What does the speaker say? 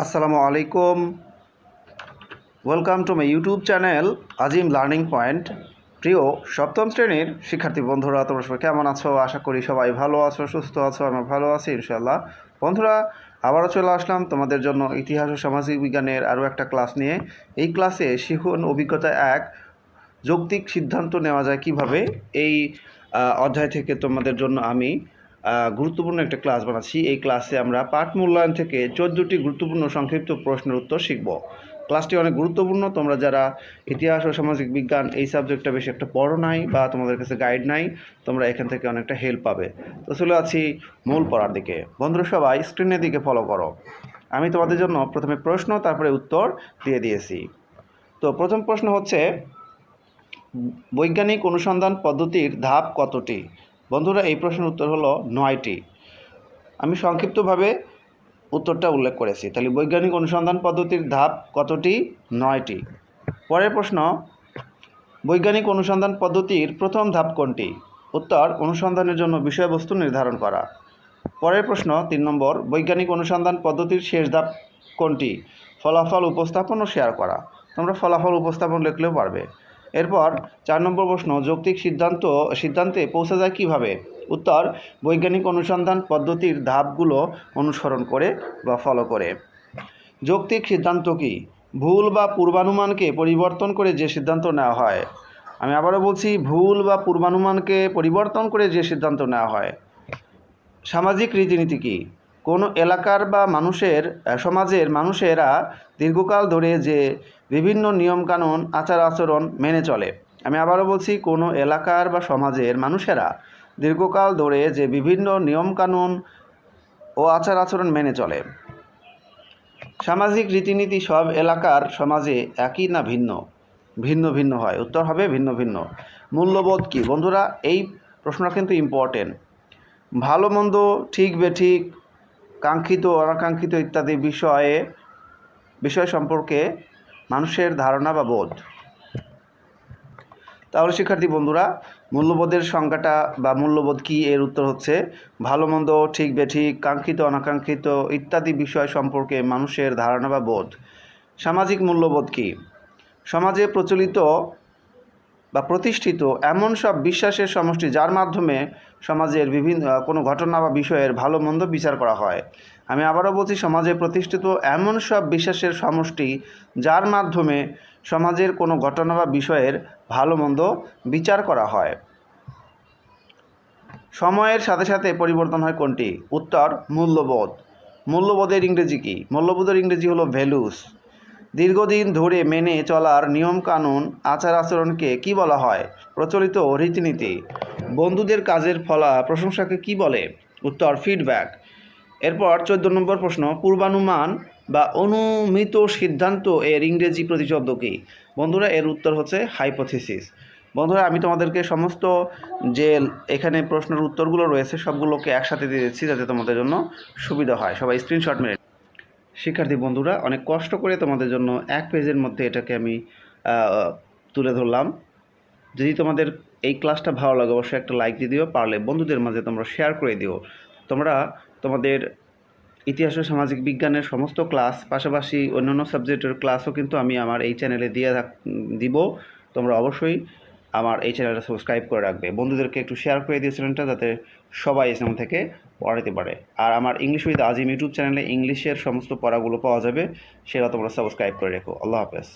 আসসালামু আলাইকুম। Welcome to my YouTube channel Azim learning point. প্রিয় সপ্তম শ্রেণীর শিক্ষার্থী বন্ধুরা, তোমরা সবাই কেমন আছো? আশা করি সবাই ভালো আছো, সুস্থ আছো। আমরা ভালো আছি ইনশাআল্লাহ। বন্ধুরা, আবারও চলে আসলাম তোমাদের জন্য ইতিহাস ও সামাজিক বিজ্ঞানের আরও একটা ক্লাস নিয়ে। এই ক্লাসে শিখন অভিজ্ঞতা 1 যৌক্তিক সিদ্ধান্ত নেওয়া যায় কিভাবে, এই অধ্যায় থেকে তোমাদের জন্য আমি গুরুত্বপূর্ণ একটা ক্লাস বানাচ্ছি। এই ক্লাসে আমরা পাঠ মূল্যায়ন থেকে 14টি গুরুত্বপূর্ণ সংক্ষিপ্ত প্রশ্নের উত্তর শিখব। ক্লাসটি অনেক গুরুত্বপূর্ণ। তোমরা যারা ইতিহাস ও সামাজিক বিজ্ঞান এই সাবজেক্টটা বেশি একটা পড়ো নাই বা তোমাদের কাছে গাইড নাই, তোমরা এখান থেকে অনেকটা হেল্প পাবে। তো চলে আছি মূল পড়ার দিকে। বন্ধুরা সবাই স্ক্রিনের দিকে ফলো করো। আমি তোমাদের জন্য প্রথমে প্রশ্ন তারপরে উত্তর দিয়ে দিয়েছি। তো প্রথম প্রশ্ন হচ্ছে, বৈজ্ঞানিক অনুসন্ধান পদ্ধতির ধাপ কতটি? বন্ধুরা, এই প্রশ্নের উত্তর হলো 9টি। আমি সংক্ষিপ্তভাবে উত্তরটা উল্লেখ করেছি। তাহলে বৈজ্ঞানিক অনুসন্ধান পদ্ধতির ধাপ কতটি? 9টি। পরের প্রশ্ন, বৈজ্ঞানিক অনুসন্ধান পদ্ধতির প্রথম ধাপ কোনটি? উত্তর, অনুসন্ধানের জন্য বিষয়বস্তু নির্ধারণ করা। পরের প্রশ্ন 3 নম্বর, বৈজ্ঞানিক অনুসন্ধান পদ্ধতির শেষ ধাপ কোনটি? ফলাফল উপস্থাপন ও শেয়ার করা। তোমরা ফলাফল উপস্থাপন লিখলেও পারবে। এরপর 4 নম্বর প্রশ্ন, যৌক্তিক সিদ্ধান্তে পৌঁছা যায় কিভাবে? উত্তর, বৈজ্ঞানিক অনুসন্ধান পদ্ধতির ধাপগুলো অনুসরণ করে বা ফলো করে। যৌক্তিক সিদ্ধান্ত কি? ভুল বা পূর্বানুমানকে পরিবর্তন করে যে সিদ্ধান্ত নেওয়া হয়। আমি আবারও বলছি, ভুল বা পূর্বানুমানকে পরিবর্তন করে যে সিদ্ধান্ত নেওয়া হয়। সামাজিক রীতিনীতি কি? কোনো এলাকার বা সমাজের মানুষেরা দীর্ঘকাল ধরে যে বিভিন্ন নিয়মকানুন আচার আচরণ মেনে চলে। আমি আবারও বলছি, কোনো এলাকার বা সমাজের মানুষেরা দীর্ঘকাল ধরে যে বিভিন্ন নিয়মকানুন ও আচার আচরণ মেনে চলে। সামাজিক রীতিনীতি সব এলাকার সমাজে একই না ভিন্ন? ভিন্ন ভিন্ন হয়। উত্তর হবে ভিন্ন ভিন্ন। মূল্যবোধ কি? বন্ধুরা, এই প্রশ্নটা কিন্তু ইম্পর্টেন্ট। ভালো মন্দ, ঠিক বেঠিক, কাঙ্ক্ষিত অনাকাঙ্ক্ষিত ইত্যাদি বিষয় সম্পর্কে মানুষের ধারণা বা বোধ। তাহলে শিক্ষার্থী বন্ধুরা, মূল্যবোধের সংজ্ঞাটা বা মূল্যবোধ কী, এর উত্তর হচ্ছে ভালো মন্দ, ঠিক বেঠিক, কাঙ্ক্ষিত অনাকাঙ্ক্ষিত ইত্যাদি বিষয় সম্পর্কে মানুষের ধারণা বা বোধ। সামাজিক মূল্যবোধ কী? সমাজে প্রচলিত বা প্রতিষ্ঠিত এমন সব বিশ্বাসের সমষ্টি যার মাধ্যমে সমাজের বিভিন্ন কোনো ঘটনা বা বিষয়ের ভালো মন্দ বিচার করা হয়। আমি আবারও বলছি, সমাজে প্রতিষ্ঠিত এমন সব বিশ্বাসের সমষ্টি যার মাধ্যমে সমাজের কোনো ঘটনা বা বিষয়ের ভালো মন্দ বিচার করা হয়। সময়ের সাথে সাথে পরিবর্তন হয় কোনটি? উত্তর, মূল্যবোধ। মূল্যবোধের ইংরেজি কী? মূল্যবোধের ইংরেজি হলো ভ্যালুস। দীর্ঘদিন ধরে মেনে চলার নিয়মকানুন আচার আচরণকে কী বলা হয়? প্রচলিত রীতিনীতি। বন্ধুদের কাজের প্রশংসাকে কী বলে? উত্তর, ফিডব্যাক। এরপর 14 নম্বর প্রশ্ন, পূর্বানুমান বা অনুমিত সিদ্ধান্ত এর ইংরেজি প্রতিশব্দ কী? বন্ধুরা, এর উত্তর হচ্ছে হাইপোথিসিস। বন্ধুরা, আমি তোমাদেরকে সমস্ত যে এখানে প্রশ্নের উত্তরগুলো রয়েছে সবগুলোকে একসাথে দিয়ে দিচ্ছি যাতে তোমাদের জন্য সুবিধা হয়। সবাই স্ক্রিনশট মেরে। শিক্ষার্থী বন্ধুরা, অনেক কষ্ট করে তোমাদের জন্য 1 পেজের মধ্যে এটাকে আমি তুলে ধরলাম। যদি তোমাদের এই ক্লাসটা ভালো লাগে অবশ্যই একটা লাইক দিয়ে দিও, পারলে বন্ধুদের মাঝে তোমরা শেয়ার করে দিও। তোমরা তোমাদের ইতিহাস ও সামাজিক বিজ্ঞানের সমস্ত ক্লাস, পাশাপাশি অন্যান্য সাবজেক্টের ক্লাসও কিন্তু আমি আমার এই চ্যানেলে দিব। তোমরা অবশ্যই আমার এই চ্যানেলটা সাবস্ক্রাইব করে রাখবে। বন্ধুদেরকে একটু শেয়ার করে দিও চ্যানেলটা, যাতে সবাই এখান থেকে পড়াতে পারে। আর আমার ইংলিশ উইথ আজিম ইউটিউব চ্যানেলে ইংলিশের সমস্ত পড়াগুলো পাওয়া যাবে, সেটা তোমরা সাবস্ক্রাইব করে রেখো। আল্লাহ হাফেজ।